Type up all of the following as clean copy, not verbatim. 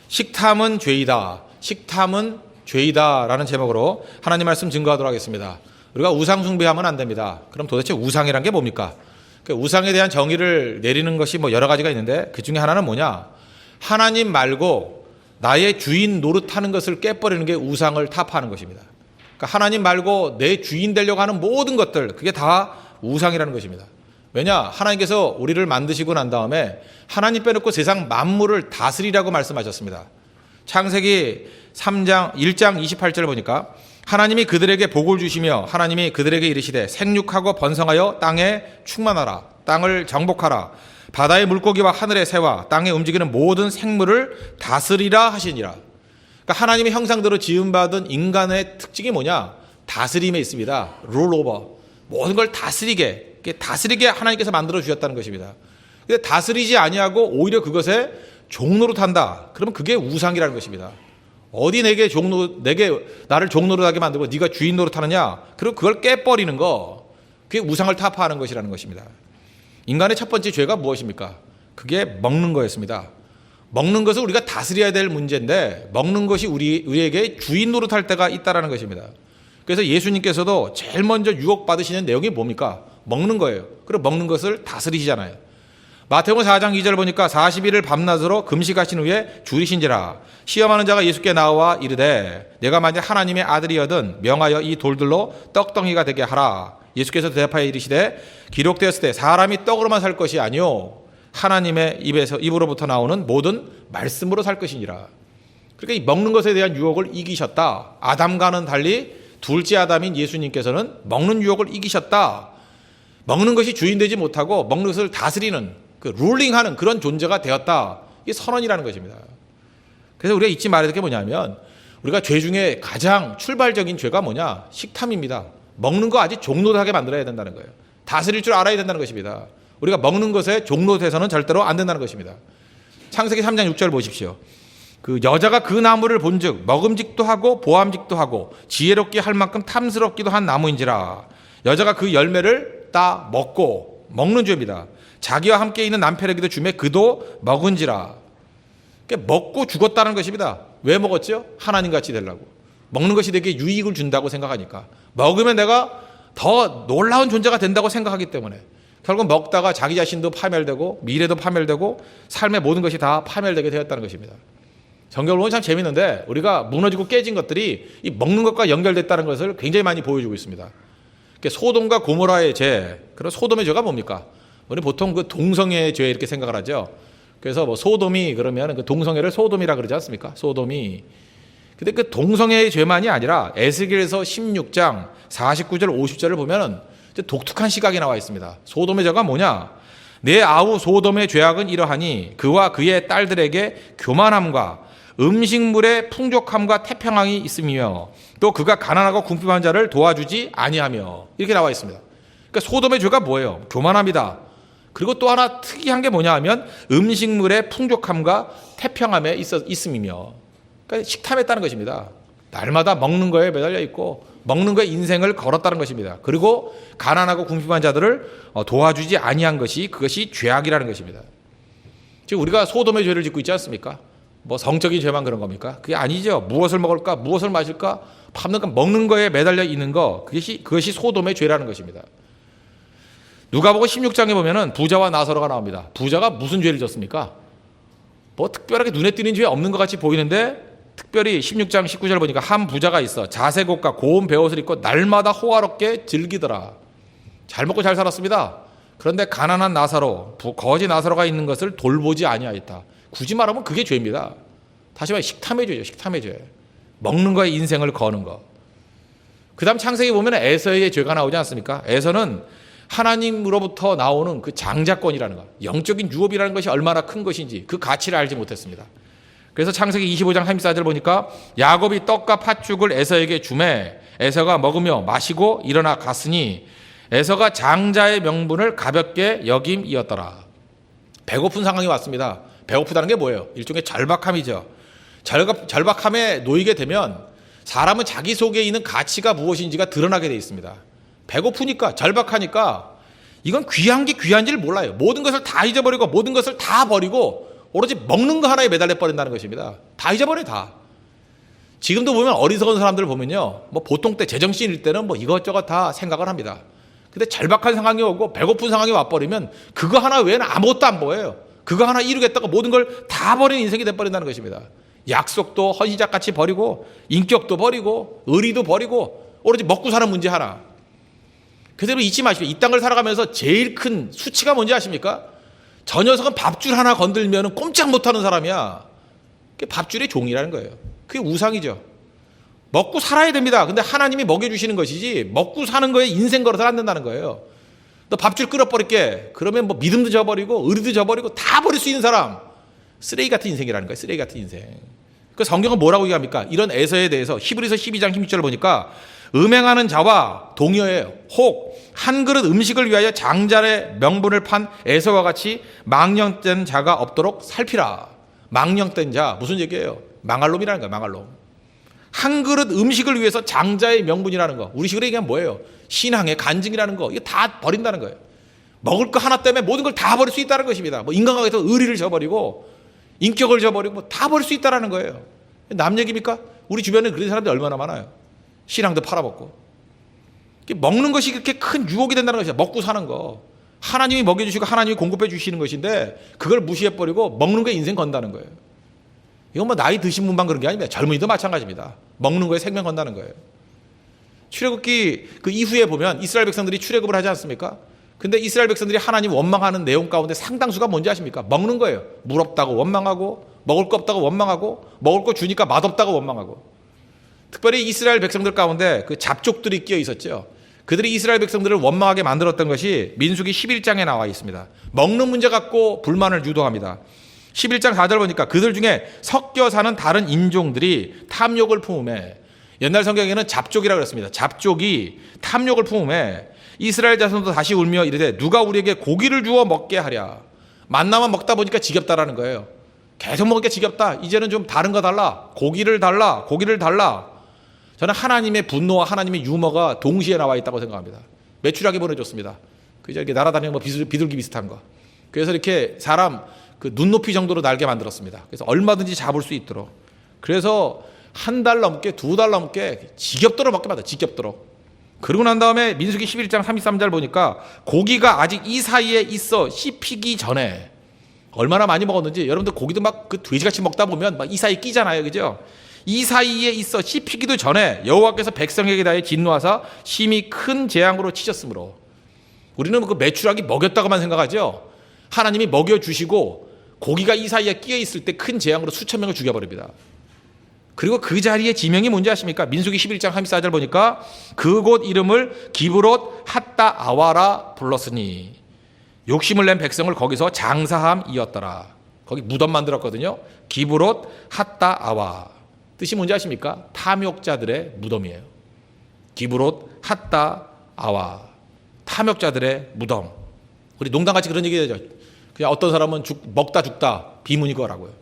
식탐은 죄이다. 식탐은 죄이다 라는 제목으로 하나님 말씀 증거하도록 하겠습니다. 우리가 우상 숭배하면 안 됩니다. 그럼 도대체 우상이란 게 뭡니까? 우상에 대한 정의를 내리는 것이 여러 가지가 있는데 그 중에 하나는 뭐냐? 하나님 말고 나의 주인 노릇하는 것을 깨버리는 게 우상을 타파하는 것입니다. 그러니까 하나님 말고 내 주인 되려고 하는 모든 것들, 그게 다 우상이라는 것입니다. 왜냐? 하나님께서 우리를 만드시고 난 다음에 하나님 빼놓고 세상 만물을 다스리라고 말씀하셨습니다. 창세기 3장 1장 28절 보니까 하나님이 그들에게 복을 주시며 하나님이 그들에게 이르시되 생육하고 번성하여 땅에 충만하라. 땅을 정복하라. 바다의 물고기와 하늘의 새와 땅에 움직이는 모든 생물을 다스리라 하시니라. 그러니까 하나님의 형상대로 지음받은 인간의 특징이 뭐냐? 다스림에 있습니다. 롤오버. 모든 걸 다스리게 하나님께서 만들어 주셨다는 것입니다. 근데 다스리지 아니하고 오히려 그것에 종노릇한다. 그러면 그게 우상이라는 것입니다. 어디 내게 나를 종노릇하게 만들고 네가 주인 노릇하느냐? 그리고 그걸 깨버리는 거, 그게 우상을 타파하는 것이라는 것입니다. 인간의 첫 번째 죄가 무엇입니까? 그게 먹는 거였습니다. 먹는 것을 우리가 다스려야 될 문제인데 먹는 것이 우리에게 주인 노릇할 때가 있다는 것입니다. 그래서 예수님께서도 제일 먼저 유혹받으시는 내용이 뭡니까? 먹는 거예요. 그리고 먹는 것을 다스리시잖아요. 마태복음 4장 2절 보니까 40일을 밤낮으로 금식하신 후에 줄이신지라. 시험하는 자가 예수께 나와 이르되 내가 만약 하나님의 아들이여든 명하여 이 돌들로 떡덩이가 되게 하라. 예수께서 대답하여 이르시되 기록되었을 때 사람이 떡으로만 살 것이 아니요 하나님의 입으로부터 나오는 모든 말씀으로 살 것이니라. 그러니까 이 먹는 것에 대한 유혹을 이기셨다. 아담과는 달리 둘째 아담인 예수님께서는 먹는 유혹을 이기셨다. 먹는 것이 주인 되지 못하고 먹는 것을 다스리는 룰링하는 그런 존재가 되었다. 이게 선언이라는 것입니다. 그래서 우리가 잊지 말아야 될 게 뭐냐면 우리가 죄 중에 가장 출발적인 죄가 뭐냐? 식탐입니다. 먹는 거 아직 종노릇하게 만들어야 된다는 거예요. 다스릴 줄 알아야 된다는 것입니다. 우리가 먹는 것에 종노릇해서는 절대로 안 된다는 것입니다. 창세기 3장 6절 보십시오. 그 여자가 그 나무를 본즉 먹음직도 하고 보암직도 하고 지혜롭게 할 만큼 탐스럽기도 한 나무인지라. 여자가 그 열매를 따 먹는 죄입니다. 자기와 함께 있는 남편에게도 주매 그도 먹은지라. 그러니까 먹고 죽었다는 것입니다. 왜 먹었죠? 하나님같이 되려고. 먹는 것이 되게 유익을 준다고 생각하니까. 먹으면 내가 더 놀라운 존재가 된다고 생각하기 때문에 결국 먹다가 자기 자신도 파멸되고 미래도 파멸되고 삶의 모든 것이 다 파멸되게 되었다는 것입니다. 성경을 보면 참 재밌는데 우리가 무너지고 깨진 것들이 이 먹는 것과 연결됐다는 것을 굉장히 많이 보여주고 있습니다. 소돔과 고모라의 죄, 그런 소돔의 죄가 뭡니까? 우리 보통 그 동성애의 죄 이렇게 생각을 하죠. 그래서 소돔이 그러면 그 동성애를 소돔이라 그러지 않습니까? 소돔이. 근데 그 동성애의 죄만이 아니라 에스겔서 16장 49절 50절을 보면은 독특한 시각이 나와 있습니다. 소돔의 죄가 뭐냐? 내 아우 소돔의 죄악은 이러하니 그와 그의 딸들에게 교만함과 음식물의 풍족함과 태평함이 있으며 또 그가 가난하고 궁핍한 자를 도와주지 아니하며 이렇게 나와 있습니다. 그러니까 소돔의 죄가 뭐예요? 교만함이다. 그리고 또 하나 특이한 게 뭐냐 하면 음식물의 풍족함과 태평함에 있음이며, 그러니까 식탐했다는 것입니다. 날마다 먹는 거에 매달려 있고 먹는 거에 인생을 걸었다는 것입니다. 그리고 가난하고 궁핍한 자들을 도와주지 아니한 것이 그것이 죄악이라는 것입니다. 지금 우리가 소돔의 죄를 짓고 있지 않습니까? 성적인 죄만 그런 겁니까? 그게 아니죠. 무엇을 먹을까? 무엇을 마실까? 밤낮 먹는 거에 매달려 있는 거, 그것이 소돔의 죄라는 것입니다. 누가복음 16장에 보면은 부자와 나사로가 나옵니다. 부자가 무슨 죄를 졌습니까? 특별하게 눈에 띄는 죄 없는 것 같이 보이는데 특별히 16장 19절 보니까 한 부자가 있어 자색옷과 고운 베옷을 입고 날마다 호화롭게 즐기더라. 잘 먹고 잘 살았습니다. 그런데 가난한 나사로, 거지 나사로가 있는 것을 돌보지 아니하였다. 굳이 말하면 그게 죄입니다. 다시 말해 식탐의 죄죠. 식탐의 죄. 먹는 거에 인생을 거는 거. 그 다음 창세기 보면 에서의 죄가 나오지 않습니까? 에서는 하나님으로부터 나오는 그 장자권이라는 것, 영적인 유업이라는 것이 얼마나 큰 것인지 그 가치를 알지 못했습니다. 그래서 창세기 25장 34절 보니까 야곱이 떡과 팥죽을 에서에게 주매 에서가 먹으며 마시고 일어나 갔으니 에서가 장자의 명분을 가볍게 여김이었더라. 배고픈 상황이 왔습니다. 배고프다는 게 뭐예요? 일종의 절박함이죠. 절박함에 놓이게 되면 사람은 자기 속에 있는 가치가 무엇인지가 드러나게 돼 있습니다. 배고프니까, 절박하니까 이건 귀한 게 귀한지를 몰라요. 모든 것을 다 잊어버리고 모든 것을 다 버리고 오로지 먹는 거 하나에 매달려 버린다는 것입니다. 다 잊어버려요, 다. 지금도 보면 어리석은 사람들을 보면요, 뭐 보통 때 제정신일 때는 뭐 이것저것 다 생각을 합니다. 근데 절박한 상황이 오고 배고픈 상황이 와버리면 그거 하나 외에는 아무것도 안 보여요. 그거 하나 이루겠다고 모든 걸 다 버리는 인생이 돼버린다는 것입니다. 약속도 헌시작같이 버리고 인격도 버리고 의리도 버리고 오로지 먹고 사는 문제 하나. 그대로 잊지 마십시오. 이 땅을 살아가면서 제일 큰 수치가 뭔지 아십니까? 저 녀석은 밥줄 하나 건들면 꼼짝 못하는 사람이야. 그게 밥줄의 종이라는 거예요. 그게 우상이죠. 먹고 살아야 됩니다. 근데 하나님이 먹여주시는 것이지 먹고 사는 거에 인생 걸어서 안 된다는 거예요. 너 밥줄 끓여버릴게. 그러면 뭐 믿음도 져버리고 의리도 져버리고 다 버릴 수 있는 사람. 쓰레기 같은 인생이라는 거예요. 쓰레기 같은 인생. 그 성경은 뭐라고 얘기합니까? 이런 에서에 대해서 히브리서 12장 16절을 보니까 음행하는 자와 동여예요. 혹 한 그릇 음식을 위하여 장자의 명분을 판 에서와 같이 망령된 자가 없도록 살피라. 망령된 자 무슨 얘기예요? 망할 놈이라는 거예요. 망할 놈. 한 그릇 음식을 위해서 장자의 명분이라는 거. 우리 식으로 얘기하면 뭐예요? 신앙의 간증이라는 거. 이거 다 버린다는 거예요. 먹을 거 하나 때문에 모든 걸 다 버릴 수 있다는 것입니다. 뭐 인간관계에서 의리를 저버리고 인격을 저버리고 뭐 다 버릴 수 있다는 거예요. 남 얘기입니까? 우리 주변에 그런 사람들이 얼마나 많아요. 신앙도 팔아먹고. 먹는 것이 그렇게 큰 유혹이 된다는 것이죠. 먹고 사는 거. 하나님이 먹여주시고 하나님이 공급해 주시는 것인데 그걸 무시해버리고 먹는 거에 인생 건다는 거예요. 이건 뭐 나이 드신 분만 그런 게 아닙니다. 젊은이도 마찬가지입니다. 먹는 거에 생명 건다는 거예요. 출애굽기 그 이후에 보면 이스라엘 백성들이 출애굽을 하지 않습니까? 근데 이스라엘 백성들이 하나님 원망하는 내용 가운데 상당수가 뭔지 아십니까? 먹는 거예요. 물 없다고 원망하고 먹을 거 없다고 원망하고 먹을 거 주니까 맛없다고 원망하고. 특별히 이스라엘 백성들 가운데 그 잡족들이 끼어 있었죠. 그들이 이스라엘 백성들을 원망하게 만들었던 것이 민수기 11장에 나와 있습니다. 먹는 문제 갖고 불만을 유도합니다. 11장 4절 보니까 그들 중에 섞여 사는 다른 인종들이 탐욕을 품음에, 옛날 성경에는 잡족이라고 그랬습니다. 잡족이 탐욕을 품음에 이스라엘 자손도 다시 울며 이르되 누가 우리에게 고기를 주어 먹게 하랴. 만나만 먹다 보니까 지겹다라는 거예요. 계속 먹으니까 지겹다. 이제는 좀 다른 거 달라. 고기를 달라. 고기를 달라. 저는 하나님의 분노와 하나님의 유머가 동시에 나와 있다고 생각합니다. 메추라기 보내줬습니다. 그저 이렇게 날아다니는 뭐 비둘기 비슷한 거. 그래서 이렇게 사람 그 눈높이 정도로 날게 만들었습니다. 그래서 얼마든지 잡을 수 있도록. 그래서 한 달 넘게, 두 달 넘게 지겹도록 먹게 만들어요. 지겹도록. 그러고 난 다음에 민수기 11장 33절 보니까 고기가 아직 이 사이에 있어 씹히기 전에 얼마나 많이 먹었는지 여러분들 고기도 막 그 돼지같이 먹다 보면 막 이 사이에 끼잖아요. 그죠? 이 사이에 있어 씹히기도 전에 여호와께서 백성에게 다해 진노하사 심히 큰 재앙으로 치셨으므로. 우리는 그 메추라기 먹였다고만 생각하죠. 하나님이 먹여주시고 고기가 이 사이에 끼어 있을 때 큰 재앙으로 수천 명을 죽여버립니다. 그리고 그 자리에 지명이 뭔지 아십니까? 민수기 11장 34절 보니까 그곳 이름을 기브롯 핫다 아와라 불렀으니 욕심을 낸 백성을 거기서 장사함이었더라. 거기 무덤 만들었거든요. 기브롯 핫다 아와. 뜻이 뭔지 아십니까? 탐욕자들의 무덤이에요. 기브롯 핫다 아와. 탐욕자들의 무덤. 우리 농담같이 그런 얘기 되죠. 그냥 어떤 사람은 먹다 죽다 비문이 거라고요.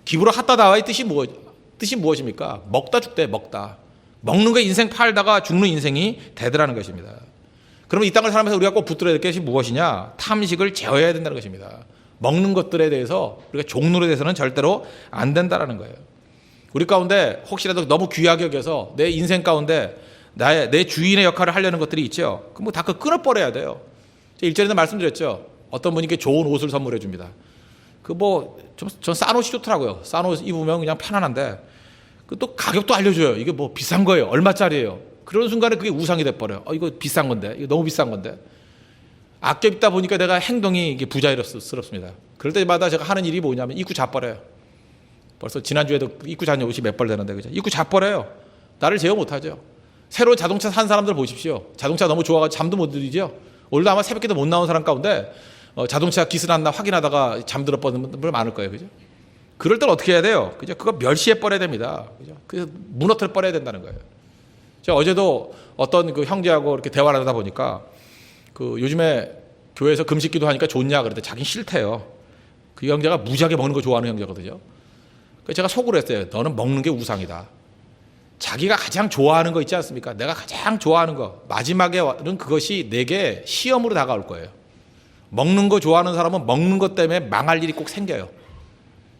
기브롯 핫다 아와의 뜻이 무엇입니까? 먹다 죽대. 먹다. 먹는 거에 인생 팔다가 죽는 인생이 되더라는 것입니다. 그러면 이 땅을 살면서 우리가 꼭 붙들어야 될 것이 무엇이냐? 탐식을 제어해야 된다는 것입니다. 먹는 것들에 대해서 우리가 종로에 대해서는 절대로 안 된다라는 거예요. 우리 가운데 혹시라도 너무 귀하게 여겨서 내 인생 가운데 내 주인의 역할을 하려는 것들이 있죠. 그럼 뭐 다 끊어버려야 돼요. 제가 1절에도 말씀드렸죠. 어떤 분이 좋은 옷을 선물해 줍니다. 전 싼 옷이 좋더라고요. 싼 옷 입으면 그냥 편안한데 또 가격도 알려줘요. 이게 뭐 비싼 거예요. 얼마짜리예요. 그런 순간에 그게 우상이 돼버려요. 이거 비싼 건데. 이거 너무 비싼 건데. 아껴 입다 보니까 내가 행동이 이게 부자연스럽습니다. 그럴 때마다 제가 하는 일이 뭐냐면 입구 잡버려요. 벌써 지난주에도 입구 잔 옷이 몇 벌 되는데, 그죠? 입구 잡버려요. 나를 제어 못하죠. 새로 자동차 산 사람들 보십시오. 자동차 너무 좋아가지고 잠도 못 들이죠. 오늘도 아마 새벽에도 못 나온 사람 가운데 자동차 기스났나 확인하다가 잠들어 버리는 분들 많을 거예요. 그죠? 그럴 땐 어떻게 해야 돼요? 그죠? 그거 멸시해 버려야 됩니다. 그죠? 그래서 무너뜨려 버려야 된다는 거예요. 제가 어제도 어떤 그 형제하고 이렇게 대화를 하다 보니까 그 요즘에 교회에서 금식기도 하니까 좋냐 그랬더니 자기는 싫대요. 그 형제가 무지하게 먹는 거 좋아하는 형제거든요. 그래서 제가 속으로 했어요. 너는 먹는 게 우상이다. 자기가 가장 좋아하는 거 있지 않습니까? 내가 가장 좋아하는 거 마지막에는 그것이 내게 시험으로 다가올 거예요. 먹는 거 좋아하는 사람은 먹는 것 때문에 망할 일이 꼭 생겨요.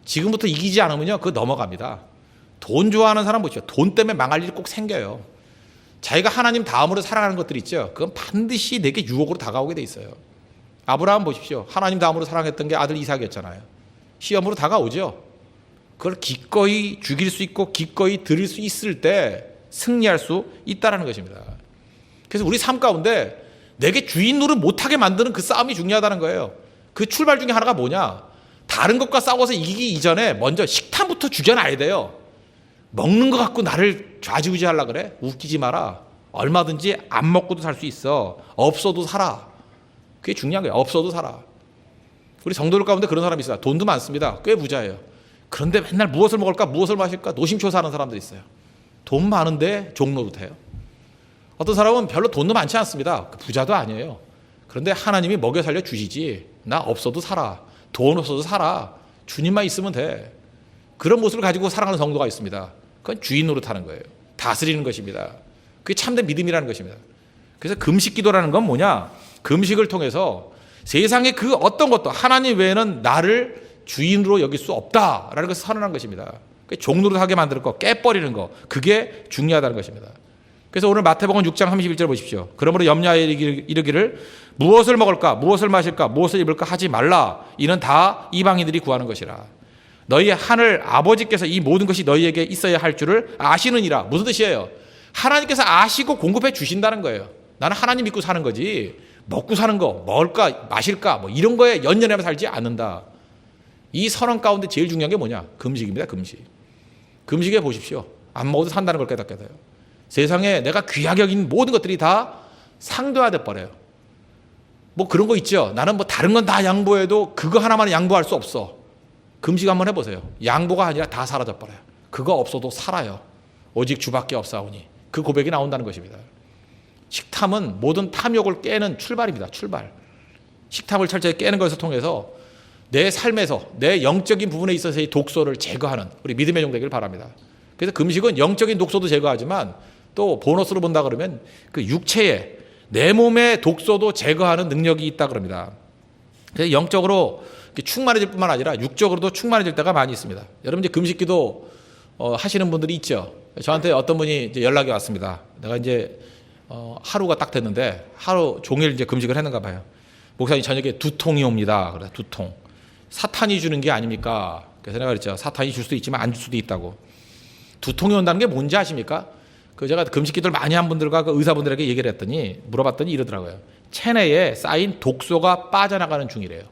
지금부터 이기지 않으면요, 그거 넘어갑니다. 돈 좋아하는 사람 보시죠. 돈 때문에 망할 일이 꼭 생겨요. 자기가 하나님 다음으로 사랑하는 것들이 있죠. 그건 반드시 내게 유혹으로 다가오게 돼 있어요. 아브라함 보십시오. 하나님 다음으로 사랑했던 게 아들 이삭이었잖아요. 시험으로 다가오죠. 그걸 기꺼이 죽일 수 있고 기꺼이 드릴 수 있을 때 승리할 수 있다는 것입니다. 그래서 우리 삶 가운데 내게 주인 노릇 못하게 만드는 그 싸움이 중요하다는 거예요. 그 출발 중에 하나가 뭐냐? 다른 것과 싸워서 이기기 이전에 먼저 식탐부터 죽여놔야 돼요. 먹는 거 갖고 나를 좌지우지하려고 그래? 웃기지 마라. 얼마든지 안 먹고도 살 수 있어. 없어도 살아. 그게 중요한 거예요. 없어도 살아. 우리 성도들 가운데 그런 사람이 있어요. 돈도 많습니다. 꽤 부자예요. 그런데 맨날 무엇을 먹을까 무엇을 마실까 노심초사하는 사람들이 있어요. 돈 많은데 종노릇해요. 어떤 사람은 별로 돈도 많지 않습니다. 부자도 아니에요. 그런데 하나님이 먹여 살려 주시지. 나 없어도 살아. 돈 없어도 살아. 주님만 있으면 돼. 그런 모습을 가지고 살아가는 성도가 있습니다. 그건 주인 노릇하는 거예요. 다스리는 것입니다. 그게 참된 믿음이라는 것입니다. 그래서 금식 기도라는 건 뭐냐? 금식을 통해서 세상의 그 어떤 것도 하나님 외에는 나를 주인으로 여길 수 없다라는 것을 선언한 것입니다. 종노릇하게 만드는 거, 깨버리는 거, 그게 중요하다는 것입니다. 그래서 오늘 마태복음 6장 31절 보십시오. 그러므로 염려하여 이르기를 무엇을 먹을까, 무엇을 마실까, 무엇을 입을까 하지 말라. 이는 다 이방인들이 구하는 것이라. 너희 하늘 아버지께서 이 모든 것이 너희에게 있어야 할 줄을 아시느니라. 무슨 뜻이에요? 하나님께서 아시고 공급해 주신다는 거예요. 나는 하나님 믿고 사는 거지 먹고 사는 거, 먹을까 마실까 뭐 이런 거에 연연하며 살지 않는다. 이 선언 가운데 제일 중요한 게 뭐냐? 금식입니다. 금식. 금식에 보십시오. 안 먹어도 산다는 걸 깨닫게 돼요. 세상에 내가 귀하게 여긴 모든 것들이 다 상대화돼 버려요. 뭐 그런 거 있죠. 나는 뭐 다른 건 다 양보해도 그거 하나만 양보할 수 없어. 금식 한번 해보세요. 양보가 아니라 다 사라져 버려요. 그거 없어도 살아요. 오직 주밖에 없사오니. 그 고백이 나온다는 것입니다. 식탐은 모든 탐욕을 깨는 출발입니다. 출발. 식탐을 철저히 깨는 것을 통해서 내 삶에서 내 영적인 부분에 있어서의 독소를 제거하는 우리 믿음의 종 되기를 바랍니다. 그래서 금식은 영적인 독소도 제거하지만 또 보너스로 본다 그러면 그 육체의 내 몸의 독소도 제거하는 능력이 있다 그럽니다. 그래서 영적으로 충만해질 뿐만 아니라 육적으로도 충만해질 때가 많이 있습니다. 여러분 이제 금식기도 하시는 분들이 있죠. 저한테 어떤 분이 이제 연락이 왔습니다. 내가 이제 하루가 딱 됐는데 하루 종일 이제 금식을 했는가 봐요. 목사님 저녁에 두통이 옵니다. 그래 두통. 사탄이 주는 게 아닙니까? 그래서 내가 그랬죠. 사탄이 줄 수도 있지만 안 줄 수도 있다고. 두통이 온다는 게 뭔지 아십니까? 그 제가 금식기도를 많이 한 분들과 그 의사분들에게 얘기를 했더니 물어봤더니 이러더라고요. 체내에 쌓인 독소가 빠져나가는 중이래요.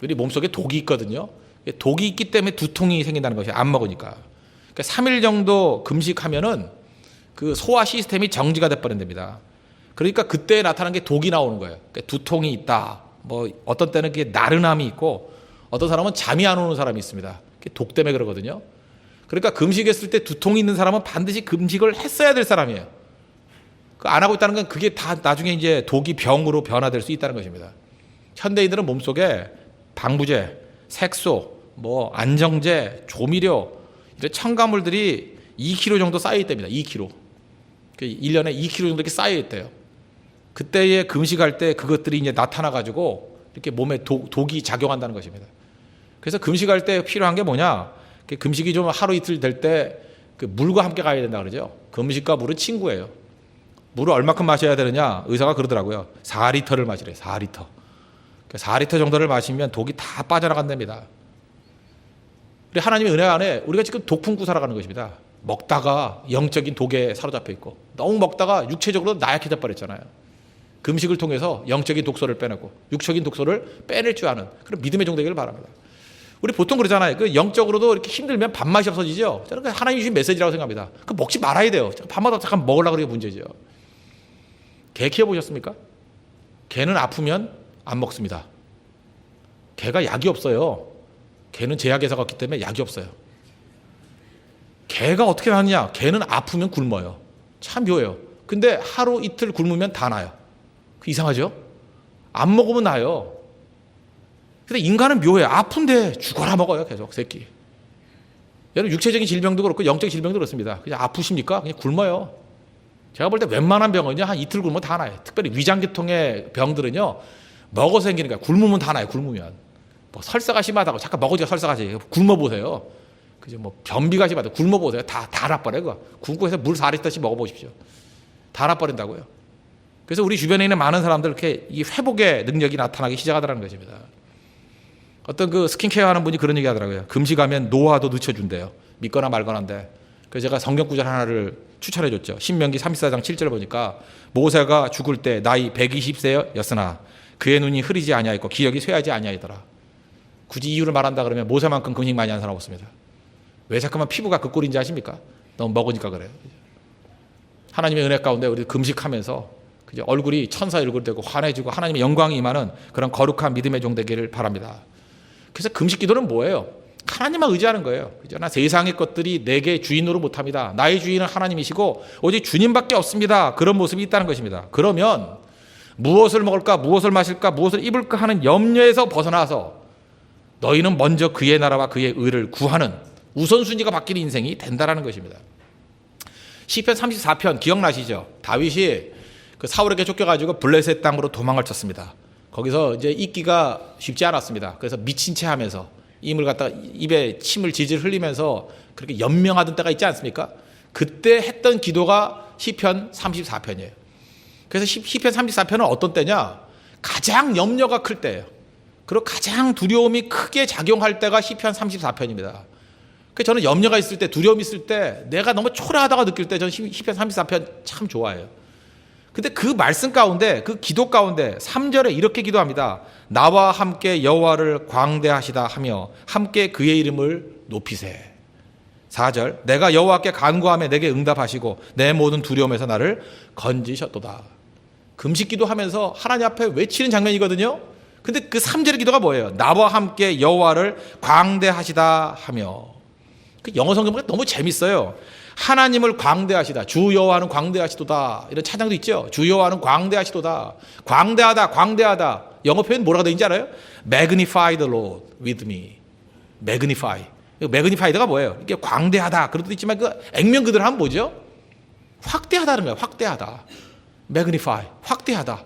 우리 몸속에 독이 있거든요. 독이 있기 때문에 두통이 생긴다는 것이 안 먹으니까. 그러니까 3일 정도 금식하면은 그 소화 시스템이 정지가 돼버린답니다. 그러니까 그때 나타나는 게 독이 나오는 거예요. 그러니까 두통이 있다. 뭐 어떤 때는 그게 나른함이 있고 어떤 사람은 잠이 안 오는 사람이 있습니다. 그게 독 때문에 그러거든요. 그러니까 금식했을 때 두통이 있는 사람은 반드시 금식을 했어야 될 사람이에요. 안 하고 있다는 건 그게 다 나중에 이제 독이 병으로 변화될 수 있다는 것입니다. 현대인들은 몸속에 방부제, 색소, 뭐 안정제, 조미료 이런 첨가물들이 2kg 정도 쌓여 있답니다. 2kg. 1년에 2kg 정도 이렇게 쌓여 있대요. 그때에 금식할 때 그것들이 이제 나타나 가지고 이렇게 몸에 독이 작용한다는 것입니다. 그래서 금식할 때 필요한 게 뭐냐? 금식이 좀 하루 이틀 될 때 그 물과 함께 가야 된다 그러죠. 금식과 물은 친구예요. 물을 얼마큼 마셔야 되느냐? 의사가 그러더라고요. 4리터를 마시래요. 4리터. 4리터 정도를 마시면 독이 다 빠져나간답니다. 우리 하나님의 은혜 안에 우리가 지금 독 품고 살아가는 것입니다. 먹다가 영적인 독에 사로잡혀 있고 너무 먹다가 육체적으로 나약해져 버렸잖아요. 금식을 통해서 영적인 독소를 빼내고 육적인 독소를 빼낼 줄 아는 그런 믿음의 종 되기를 바랍니다. 우리 보통 그러잖아요. 그 영적으로도 이렇게 힘들면 밥맛이 없어지죠. 저는 그 하나님이 주신 메시지라고 생각합니다. 그 먹지 말아야 돼요. 밥마다 잠깐 먹으려고 그러는 게 문제죠. 개 키워보셨습니까? 개는 아프면 안 먹습니다. 개가 약이 없어요. 개는 제약에서 갔기 때문에 약이 없어요. 개가 어떻게 나느냐? 개는 아프면 굶어요. 참 묘해요. 근데 하루 이틀 굶으면 다 나요. 이상하죠? 안 먹으면 나요. 근데 인간은 묘해요. 아픈데 죽어라 먹어요. 계속 새끼. 여러분 육체적인 질병도 그렇고 영적인 질병도 그렇습니다. 그냥 아프십니까? 그냥 굶어요. 제가 볼 때 웬만한 병은요 한 이틀 굶으면 다 나요. 특별히 위장계통의 병들은요 먹어서 생기는 거야. 굶으면 다 나요. 굶으면 뭐 설사가 심하다고 잠깐 먹어지가 설사가지 굶어보세요. 그죠? 뭐 변비가 심하다 굶어보세요. 다 알아버려요. 그거 굶고 해서 물 4리터씩 먹어보십시오. 다 알아버린다고요. 그래서 우리 주변에 있는 많은 사람들 이렇게 이 회복의 능력이 나타나기 시작하더라는 것입니다. 어떤 그 스킨케어 하는 분이 그런 얘기 하더라고요. 금식하면 노화도 늦춰준대요. 믿거나 말거나인데. 그래서 제가 성경 구절 하나를 추천해 줬죠. 신명기 34장 7절 보니까 모세가 죽을 때 나이 120세였으나 그의 눈이 흐리지 아니하였고 기억이 쇠하지 아니하였더라. 굳이 이유를 말한다 그러면 모세만큼 금식 많이 하는 사람 없습니다. 왜 자꾸만 피부가 그 꼴인지 아십니까? 너무 먹으니까 그래요. 하나님의 은혜 가운데 우리 금식하면서 그죠? 얼굴이 천사 얼굴 되고 환해지고 하나님의 영광이 임하는 그런 거룩한 믿음의 종 되기를 바랍니다. 그래서 금식 기도는 뭐예요? 하나님만 의지하는 거예요. 그죠? 나 세상의 것들이 내게 주인으로 못합니다. 나의 주인은 하나님이시고 오직 주님밖에 없습니다. 그런 모습이 있다는 것입니다. 그러면 무엇을 먹을까, 무엇을 마실까, 무엇을 입을까 하는 염려에서 벗어나서 너희는 먼저 그의 나라와 그의 의를 구하는 우선순위가 바뀌는 인생이 된다라는 것입니다. 시편 34편 기억나시죠? 다윗이 그 사울에게 쫓겨가지고 블레셋 땅으로 도망을 쳤습니다. 거기서 이제 있기가 쉽지 않았습니다. 그래서 미친 채 하면서 임을 갖다가 입에 침을 질질 흘리면서 그렇게 연명하던 때가 있지 않습니까? 그때 했던 기도가 시편 34편이에요. 그래서 시편 34편은 어떤 때냐? 가장 염려가 클 때예요. 그리고 가장 두려움이 크게 작용할 때가 시편 34편입니다. 그래서 저는 염려가 있을 때, 두려움이 있을 때, 내가 너무 초라하다고 느낄 때 저는 시편 34편 참 좋아해요. 근데 그 말씀 가운데, 그 기도 가운데 3절에 이렇게 기도합니다. 나와 함께 여호와를 광대하시다 하며 함께 그의 이름을 높이세. 4절 내가 여호와께 간구하며 내게 응답하시고 내 모든 두려움에서 나를 건지셨도다. 금식 기도하면서 하나님 앞에 외치는 장면이거든요. 근데 그 3절의 기도가 뭐예요? 나와 함께 여호와를 광대하시다 하며. 그 영어 성경 보니까 너무 재밌어요. 하나님을 광대하시다. 주 여호와는 광대하시도다. 이런 찬양도 있죠. 주 여호와는 광대하시도다. 광대하다, 광대하다. 영어 표현 뭐라고 되어 있는지 알아요? Magnify the Lord with me. Magnify. Magnify가 뭐예요? 이게 광대하다. 그런 뜻도 있지만 그 액면 그대로 하면 뭐죠? 확대하다는 거예요. 확대하다. Magnify. 확대하다.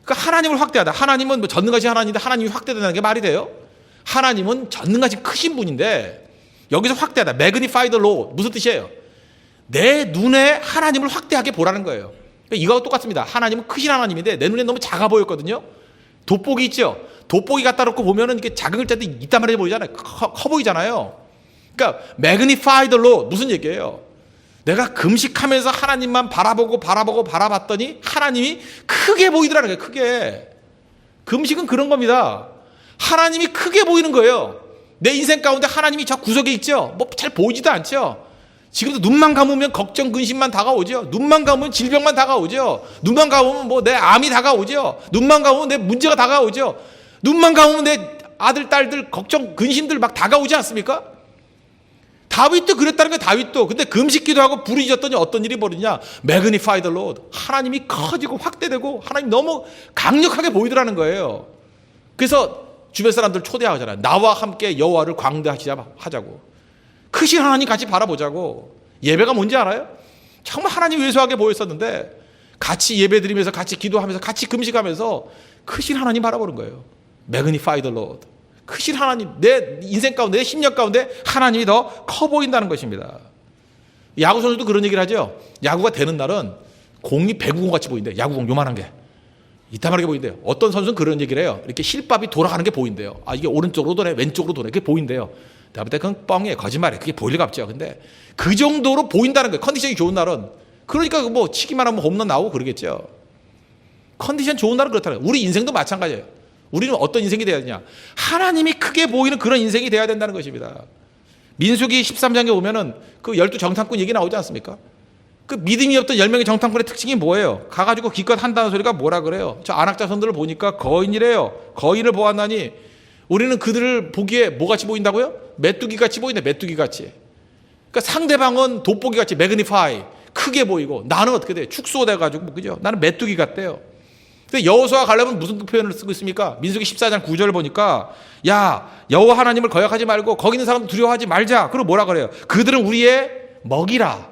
그러니까 하나님을 확대하다. 하나님은 뭐 전능하신 하나님인데 하나님이 확대된다는 게 말이 돼요? 하나님은 전능하시 크신 분인데 여기서 확대하다. Magnify the Lord. 무슨 뜻이에요? 내 눈에 하나님을 확대하게 보라는 거예요. 이거하고 똑같습니다. 하나님은 크신 하나님인데 내 눈에 너무 작아 보였거든요. 돋보기 있죠? 돋보기 갖다 놓고 보면은 이렇게 작은 글자도 이딴 말해 보이잖아요. 커 보이잖아요. 그러니까 Magnify the Lord. 무슨 얘기예요? 내가 금식하면서 하나님만 바라봤더니 하나님이 크게 보이더라는 거예요. 크게. 금식은 그런 겁니다. 하나님이 크게 보이는 거예요. 내 인생 가운데 하나님이 저 구석에 있죠. 뭐 잘 보이지도 않죠. 지금도 눈만 감으면 걱정, 근심만 다가오죠. 눈만 감으면 질병만 다가오죠. 눈만 감으면 뭐 내 암이 다가오죠. 눈만 감으면 내 문제가 다가오죠. 눈만 감으면 내 아들, 딸들 걱정, 근심들 막 다가오지 않습니까? 다윗도 그랬다는 거예요. 다윗도. 근데 금식기도 하고 부르짖었더니 어떤 일이 벌어지냐? Magnify the Lord. 하나님이 커지고 확대되고 하나님 너무 강력하게 보이더라는 거예요. 그래서 주변 사람들 초대하잖아요. 나와 함께 여호와를 광대하자고. 크신 하나님 같이 바라보자고. 예배가 뭔지 알아요? 정말 하나님 왜소하게 보였었는데 같이 예배 드리면서 같이 기도하면서 같이 금식하면서 크신 하나님 바라보는 거예요. Magnify the Lord. 크신 하나님, 내 인생 가운데, 내 심령 가운데 하나님이 더 커 보인다는 것입니다. 야구 선수도 그런 얘기를 하죠. 야구가 되는 날은 공이 배구공 같이 보인대요. 야구공 요만한 게. 이따만하게 보인대요. 어떤 선수는 그런 얘기를 해요. 이렇게 실밥이 돌아가는 게 보인대요. 아, 이게 오른쪽으로 도네, 왼쪽으로 도네. 그게 보인대요. 내가 볼 때 그건 뻥이에요. 거짓말이에요. 그게 보일 리가 없죠. 근데 그 정도로 보인다는 거예요. 컨디션이 좋은 날은. 그러니까 뭐 치기만 하면 홈런 나오고 그러겠죠. 컨디션 좋은 날은 그렇다는 거예요. 우리 인생도 마찬가지예요. 우리는 어떤 인생이 돼야 되냐? 하나님이 크게 보이는 그런 인생이 돼야 된다는 것입니다. 민수기 13장에 보면은 그 12정탐꾼 얘기 나오지 않습니까? 그 믿음이 없던 10명의 정탐꾼의 특징이 뭐예요? 가가지고 기껏 한다는 소리가 뭐라 그래요? 저 안학자손들을 보니까 거인이래요. 거인을 보았나니 우리는 그들을 보기에 뭐같이 보인다고요? 메뚜기같이 보인다. 메뚜기같이. 그러니까 상대방은 돋보기같이 매그니파이 크게 보이고 나는 어떻게 돼? 축소돼가지고 그죠? 나는 메뚜기 같대요. 근데 여호수아 갈렙은 무슨 표현을 쓰고 있습니까? 민수기 14장 9절 보니까 야 여호와 하나님을 거역하지 말고 거기 있는 사람 두려워하지 말자. 그리고 뭐라 그래요? 그들은 우리의 먹이라.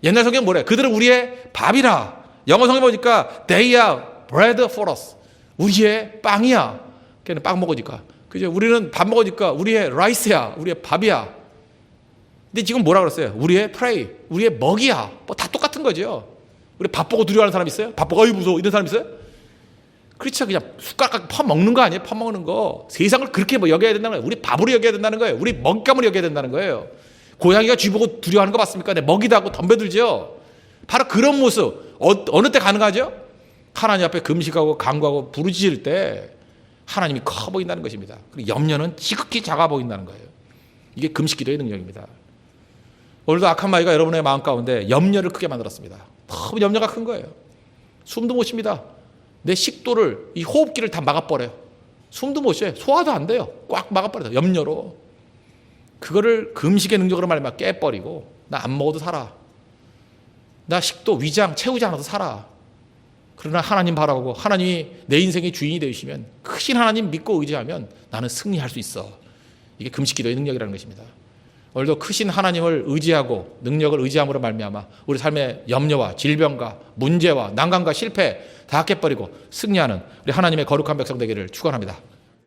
옛날 성경 뭐래? 그들은 우리의 밥이라. 영어 성경 보니까 they are bread for us. 우리의 빵이야. 걔는 빵 먹으니까 그죠? 우리는 밥 먹으니까 우리의 라이스야, 우리의 밥이야. 근데 지금 뭐라 그랬어요? 우리의 프레이, 우리의 먹이야. 뭐 다 똑같은 거죠. 우리 밥 보고 두려워하는 사람 있어요? 밥 보고 어이 무서워 이런 사람 있어요? 그렇죠. 그냥 숟가락 퍼먹는 거 아니에요? 퍼먹는 거. 세상을 그렇게 뭐 여겨야 된다는 거예요. 우리 밥으로 여겨야 된다는 거예요. 우리 먹잇감으로 여겨야 된다는 거예요. 고양이가 쥐 보고 두려워하는 거 맞습니까? 네, 먹이다 하고 덤벼들죠. 바로 그런 모습. 어느 때 가능하죠? 하나님 앞에 금식하고 간구하고 부르짖을 때 하나님이 커 보인다는 것입니다. 그리고 염려는 지극히 작아 보인다는 거예요. 이게 금식 기도의 능력입니다. 오늘도 악한 마귀가 여러분의 마음 가운데 염려를 크게 만들었습니다. 너무 염려가 큰 거예요. 숨도 못 쉽니다. 내 식도를, 이 호흡기를 다 막아버려요. 숨도 못 쉬어요. 소화도 안 돼요. 꽉 막아버려요. 염려로. 그거를 금식의 능력으로 말미암아 깨버리고 나 안 먹어도 살아. 나 식도, 위장 채우지 않아도 살아. 그러나 하나님 바라보고 하나님이 내 인생의 주인이 되시면 크신 하나님 믿고 의지하면 나는 승리할 수 있어. 이게 금식 기도의 능력이라는 것입니다. 오늘도 크신 하나님을 의지하고 능력을 의지함으로 말미암아 우리 삶의 염려와 질병과 문제와 난관과 실패 다 깨버리고 승리하는 우리 하나님의 거룩한 백성 되기를 축원합니다.